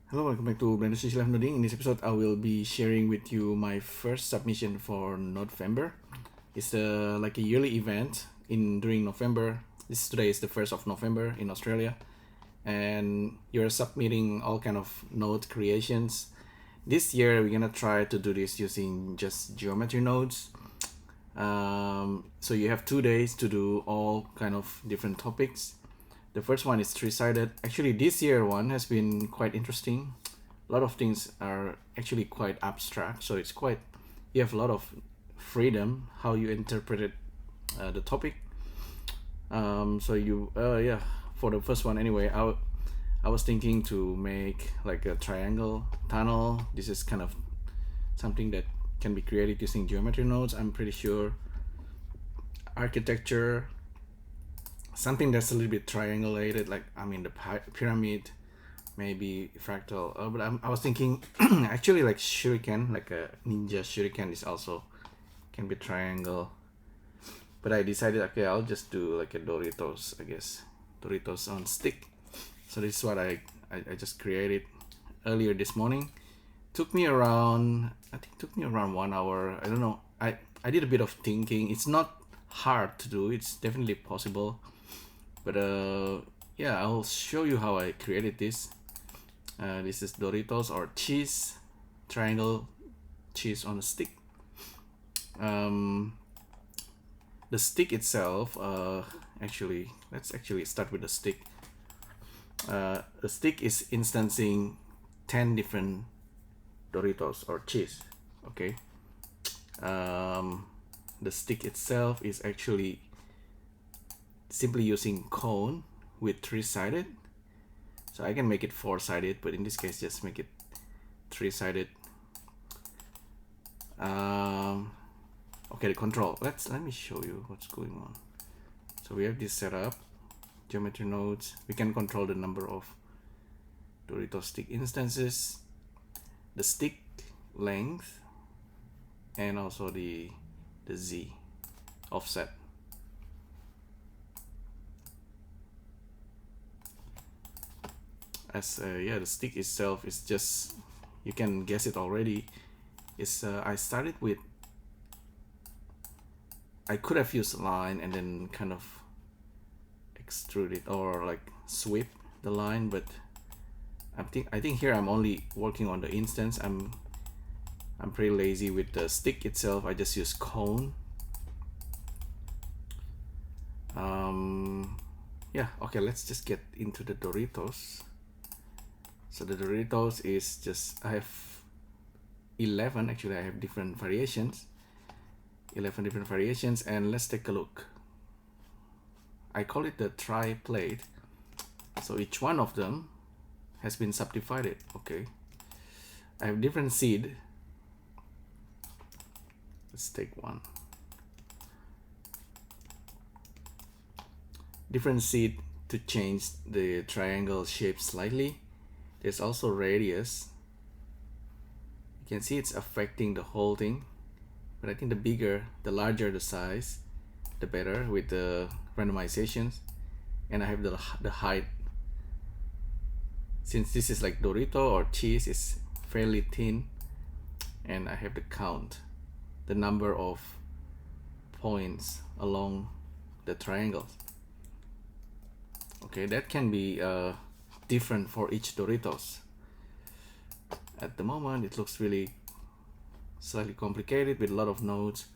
Hello, welcome back to Blender CC LiveNoding. In this episode, I will be sharing with you my first submission for Nodevember. It's like a yearly event during November. Today is the 1st of November in Australia, and you're submitting all kind of node creations. This year, we're gonna try to do this using just geometry nodes. So you have 2 days to do all kind of different topics. The first one is three-sided. Actually, this year one has been quite interesting. A lot of things are actually quite abstract, so you have a lot of freedom how you interpret the topic. For the first one anyway, I was thinking to make like a triangle tunnel. This is kind of something that can be created using geometry nodes. I'm pretty sure architecture, something that's a little bit triangulated, like the pyramid, maybe fractal. But I was thinking actually like shuriken, like a ninja shuriken is also can be triangle. But I decided, okay, I'll just do like a Doritos, I guess. Doritos on stick. So this is what I just created earlier this morning. Took me around 1 hour. I don't know. I did a bit of thinking. It's not hard to do. It's definitely possible. But yeah, I'll show you how I created this. This is Doritos or cheese, triangle cheese on a stick. The stick itself, let's actually start with the stick. The stick is instancing 10 different Doritos or cheese. Okay. The stick itself is actually simply using cone with three-sided. So I can make it four-sided, but in this case just make it three-sided. Okay, the control. Let me show you what's going on. So we have this setup, geometry nodes. We can control the number of Dorito stick instances, the stick length, and also the Z offset. The stick itself is just, you can guess it already. I could have used a line and then kind of extrude it or like sweep the line, but I think here I'm only working on the instance. I'm pretty lazy with the stick itself. I just use cone. Yeah, okay, let's just get into the Doritos. So the Doritos is just, I have 11, actually I have different variations. 11 different variations, and let's take a look. I call it the tri-plate. So each one of them has been subdivided. Okay. I have different seed. Let's take one. Different seed to change the triangle shape slightly. There's also radius. You can see it's affecting the whole thing, but I think the larger the size, the better with the randomizations. And I have the height. Since this is like Dorito or cheese, is fairly thin, and I have the count, the number of points along the triangles. Okay, that can be different for each Doritos. At the moment it looks really slightly complicated with a lot of nodes,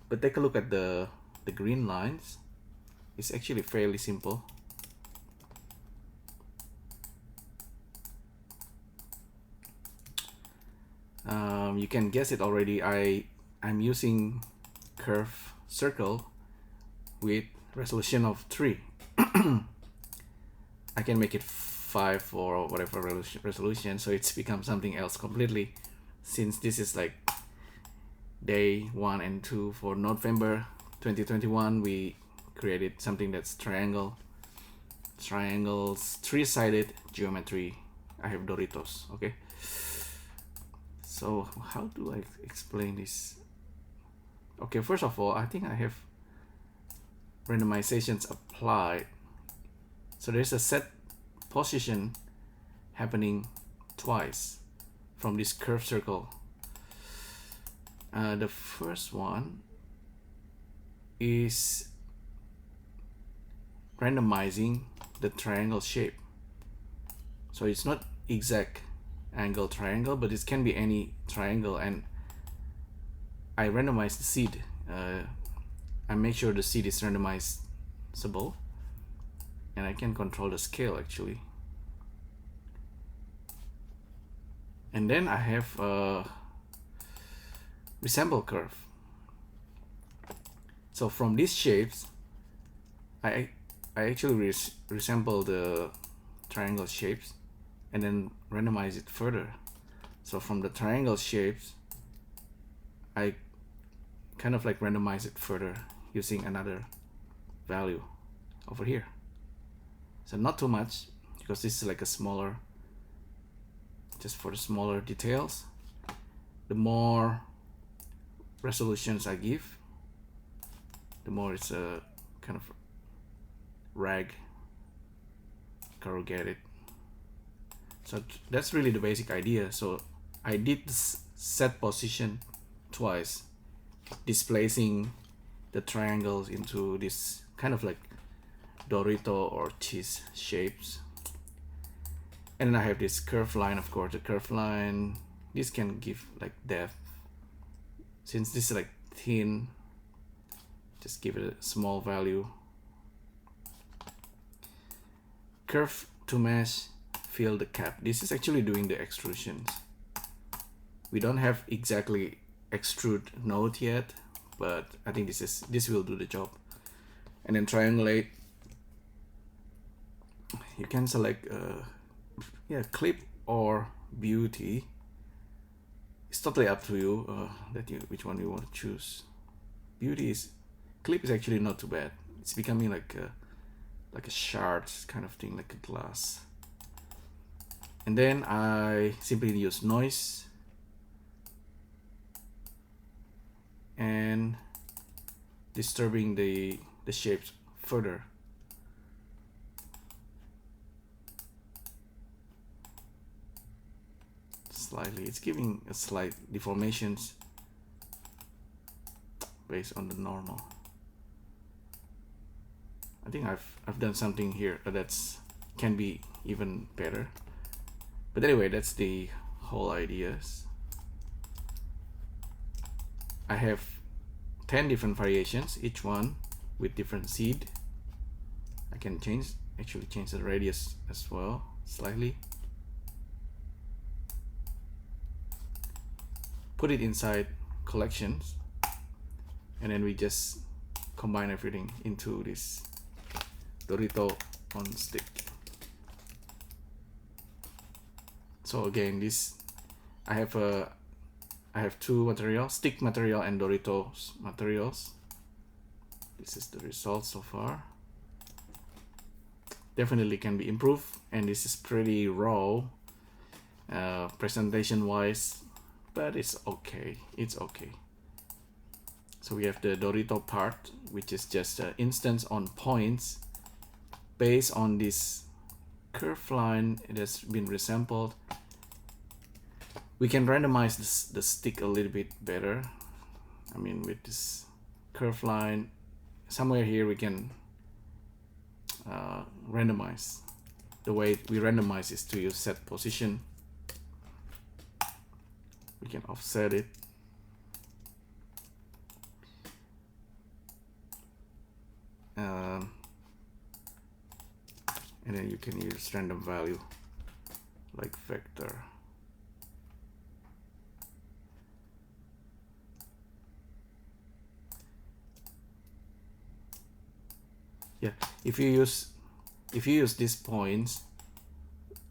but take a look at the green lines. It's actually fairly simple. You can guess it already. I'm using curve circle with resolution of 3. I can make it 5 or whatever resolution, so it's become something else completely. Since this is like day 1 and 2 for November 2021, we created something that's triangles, three-sided geometry. I have Doritos. Okay, so how do I explain this? Okay, first of all, I think I have randomizations applied. So there's a set position happening twice from this curved circle. The first one is randomizing the triangle shape. So it's not exact angle triangle, but it can be any triangle, and I randomize the seed. I make sure the seed is randomizable, and I can control the scale actually. And then I have a resample curve. So from these shapes, I actually resample the triangle shapes and then randomize it further. So from the triangle shapes, I kind of like randomize it further using another value over here. So not too much, because this is like a smaller, just for the smaller details. The more resolutions I give, the more it's a kind of rag corrugated. So that's really the basic idea. So I did this set position twice, displacing the triangles into this kind of like Dorito or cheese shapes. And then I have this curved line, of course. The curved line, this can give like depth. Since this is like thin, just give it a small value. Curve to mesh, fill the cap. This is actually doing the extrusions. We don't have exactly extrude node yet, but I think this will do the job. And then triangulate. You can select yeah, clip or beauty. It's totally up to you which one you want to choose. Clip is actually not too bad. It's becoming like a shard kind of thing, like a glass. And then I simply use noise and disturbing the shapes further. Slightly, it's giving a slight deformations based on the normal. I think I've done something here that's can be even better. But anyway, that's the whole ideas. I have 10 different variations, each one with different seed. I can actually change the radius as well, slightly. Put it inside collections, and then we just combine everything into this Dorito on stick. So again, I have two materials, stick material and Doritos materials. This is the result so far. Definitely can be improved, and this is pretty raw presentation wise, but it's okay. It's okay. So we have the Dorito part, which is just an instance on points based on this curve line. It has been resampled. We can randomize the stick a little bit better. I mean, with this curve line, somewhere here we can randomize. The way we randomize is to use set position. We can offset it. And then you can use random value like vector. Yeah, if you use these points,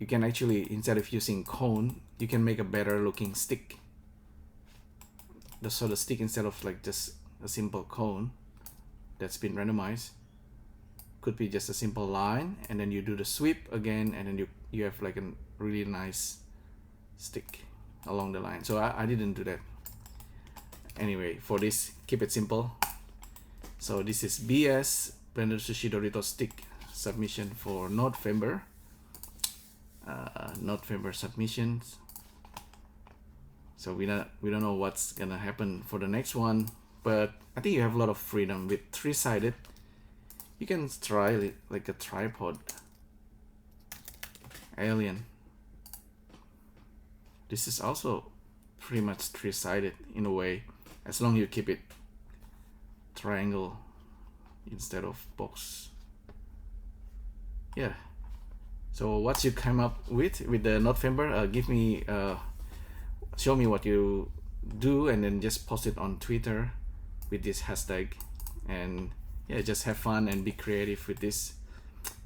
you can actually, instead of using cone, you can make a better looking stick. So the stick, instead of like just a simple cone that's been randomized, could be just a simple line, and then you do the sweep again, and then you have like a really nice stick along the line. So I didn't do that. Anyway, for this, keep it simple. So this is BS Blender Sushi Dorito Stick submission for Nodevember. Nodevember submissions. So we don't know what's gonna happen for the next one, but I think you have a lot of freedom with 3-sided. You can try like a tripod alien. This is also pretty much 3-sided in a way, as long as you keep it triangle instead of box. Yeah. So what you came up with the Nodevember, give me show me what you do, and then just post it on Twitter with this hashtag, and yeah, just have fun and be creative with this.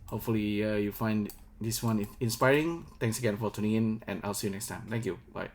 Hopefully you find this one inspiring. Thanks again for tuning in, and I'll see you next time. Thank you. Bye.